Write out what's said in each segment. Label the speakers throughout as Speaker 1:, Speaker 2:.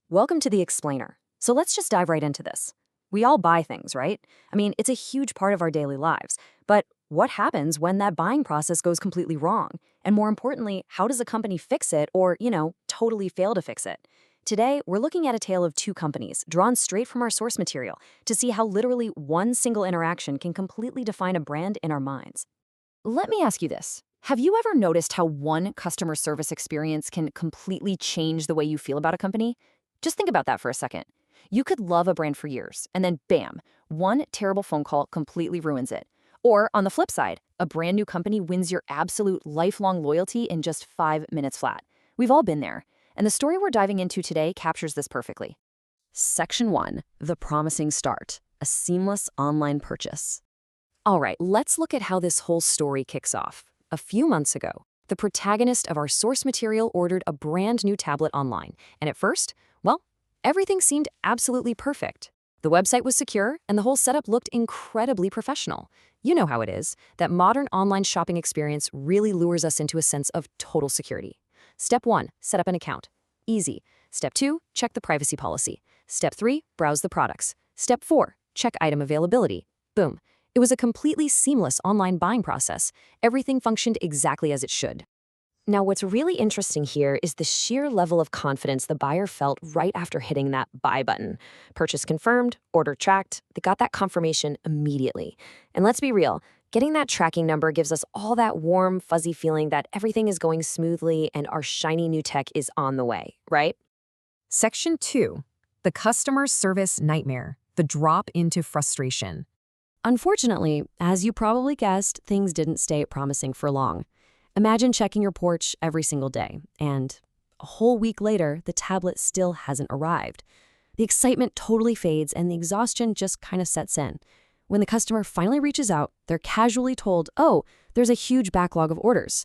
Speaker 1: Welcome to The Explainer. So let's just dive right into this. We all buy things, right? I mean, it's a huge part of our daily lives. But what happens when that buying process goes completely wrong? And more importantly, how does a company fix it or, totally fail to fix it? Today, we're looking at a tale of two companies drawn straight from our source material to see how literally one single interaction can completely define a brand in our minds. Let me ask you this. Have you ever noticed how one customer service experience can completely change the way you feel about a company? Just think about that for a second. You could love a brand for years, and then bam, one terrible phone call completely ruins it. Or on the flip side, a brand new company wins your absolute lifelong loyalty in just 5 minutes flat. We've all been there, and the story we're diving into today captures this perfectly. Section 1, The Promising Start, a seamless online purchase. All right, let's look at how this whole story kicks off. A few months ago, the protagonist of our source material ordered a brand new tablet online, and at first, well, everything seemed absolutely perfect. The website was secure, and the whole setup looked incredibly professional. You know how it is, that modern online shopping experience really lures us into a sense of total security. Step 1, set up an account. Easy. Step 2, check the privacy policy. Step 3, browse the products. Step 4, check item availability. Boom. It was a completely seamless online buying process. Everything functioned exactly as it should. Now, what's really interesting here is the sheer level of confidence the buyer felt right after hitting that buy button. Purchase confirmed, order tracked, they got that confirmation immediately. And let's be real, getting that tracking number gives us all that warm, fuzzy feeling that everything is going smoothly and our shiny new tech is on the way, right?
Speaker 2: Section 2, the customer service nightmare, the drop into frustration.
Speaker 1: Unfortunately, as you probably guessed, things didn't stay promising for long. Imagine checking your porch every single day, and a whole week later, the tablet still hasn't arrived. The excitement totally fades, and the exhaustion just kind of sets in. When the customer finally reaches out, they're casually told, oh, there's a huge backlog of orders.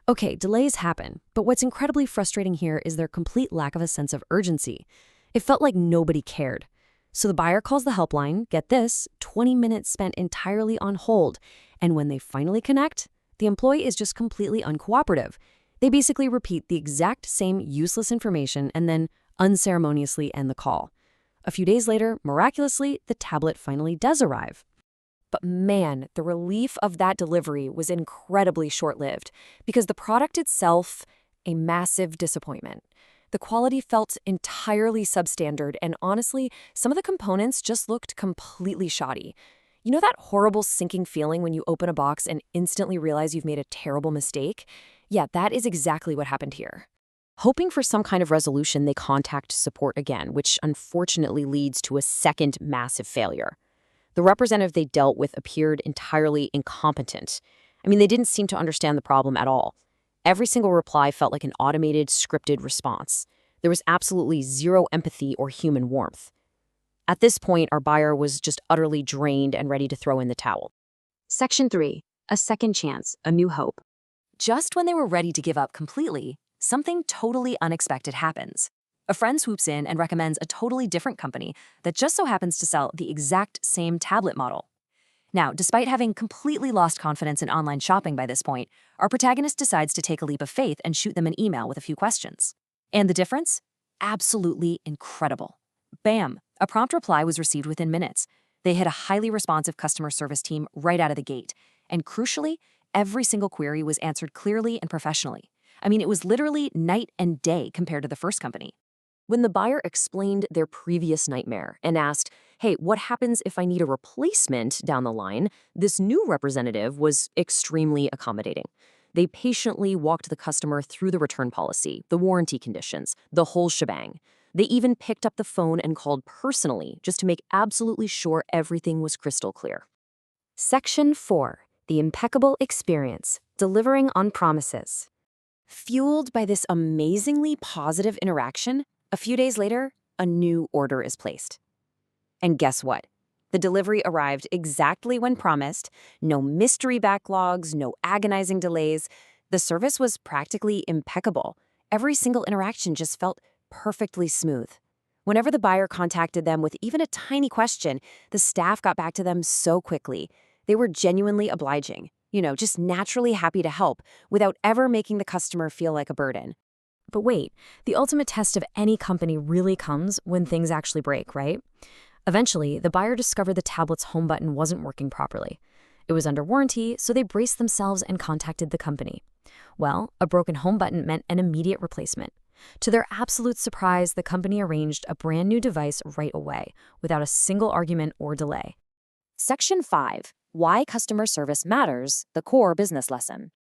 Speaker 1: Okay, delays happen, but what's incredibly frustrating here is their complete lack of a sense of urgency. It felt like nobody cared. So the buyer calls the helpline, get this, 20 minutes spent entirely on hold, and when they finally connect, the employee is just completely uncooperative. They basically repeat the exact same useless information and then unceremoniously end the call. A few days later, miraculously, the tablet finally does arrive. But man, the relief of that delivery was incredibly short-lived because the product itself, a massive disappointment. The quality felt entirely substandard, and honestly, some of the components just looked completely shoddy. You know that horrible sinking feeling when you open a box and instantly realize you've made a terrible mistake? Yeah, that is exactly what happened here. Hoping for some kind of resolution, they contact support again, which unfortunately leads to a second massive failure. The representative they dealt with appeared entirely incompetent. I mean, they didn't seem to understand the problem at all. Every single reply felt like an automated, scripted response. There was absolutely zero empathy or human warmth. At this point, our buyer was just utterly drained and ready to throw in the towel. Section 3, a second chance, a new hope. Just when they were ready to give up completely, something totally unexpected happens. A friend swoops in and recommends a totally different company that just so happens to sell the exact same tablet model. Now, despite having completely lost confidence in online shopping by this point, our protagonist decides to take a leap of faith and shoot them an email with a few questions. And the difference? Absolutely incredible. Bam! A prompt reply was received within minutes. They had a highly responsive customer service team right out of the gate. And crucially, every single query was answered clearly and professionally. I mean, it was literally night and day compared to the first company. When the buyer explained their previous nightmare and asked, hey, what happens if I need a replacement down the line, this new representative was extremely accommodating. They patiently walked the customer through the return policy, the warranty conditions, the whole shebang. They even picked up the phone and called personally just to make absolutely sure everything was crystal clear. Section 4, the impeccable experience, delivering on promises. Fueled by this amazingly positive interaction, a few days later, a new order is placed. And guess what? The delivery arrived exactly when promised, no mystery backlogs, no agonizing delays. The service was practically impeccable. Every single interaction just felt perfectly smooth. Whenever the buyer contacted them with even a tiny question, the staff got back to them so quickly. They were genuinely obliging, just naturally happy to help without ever making the customer feel like a burden. But wait, the ultimate test of any company really comes when things actually break, right? Eventually, the buyer discovered the tablet's home button wasn't working properly. It was under warranty, so they braced themselves and contacted the company. Well, a broken home button meant an immediate replacement. To their absolute surprise, the company arranged a brand new device right away, without a single argument or delay.
Speaker 2: Section 5. Why Customer Service Matters, the Core Business Lesson.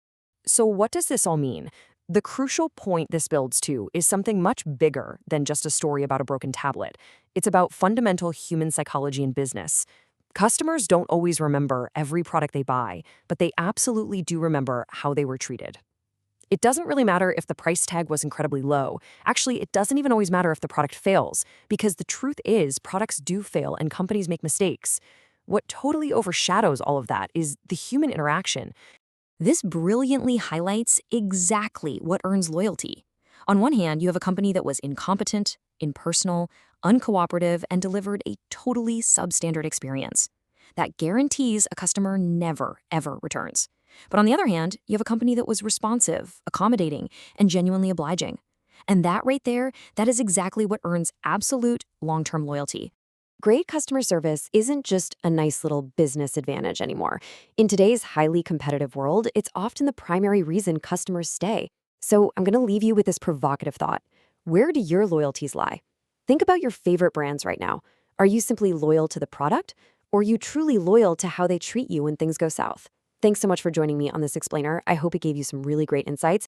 Speaker 2: So what does this all mean? The crucial point this builds to is something much bigger than just a story about a broken tablet. It's about fundamental human psychology in business. Customers don't always remember every product they buy, but they absolutely do remember how they were treated. It doesn't really matter if the price tag was incredibly low. Actually, it doesn't even always matter if the product fails, because the truth is products do fail and companies make mistakes. What totally overshadows all of that is the human interaction. This brilliantly highlights exactly what earns loyalty. On one hand, you have a company that was incompetent, impersonal, uncooperative, and delivered a totally substandard experience. That guarantees a customer never, ever returns. But on the other hand, you have a company that was responsive, accommodating, and genuinely obliging. And that right there, that is exactly what earns absolute long-term loyalty. Great customer service isn't just a nice little business advantage anymore. In today's highly competitive world, it's often the primary reason customers stay. So I'm going to leave you with this provocative thought. Where do your loyalties lie? Think about your favorite brands right now. Are you simply loyal to the product, or are you truly loyal to how they treat you when things go south? Thanks so much for joining me on this explainer. I hope it gave you some really great insights.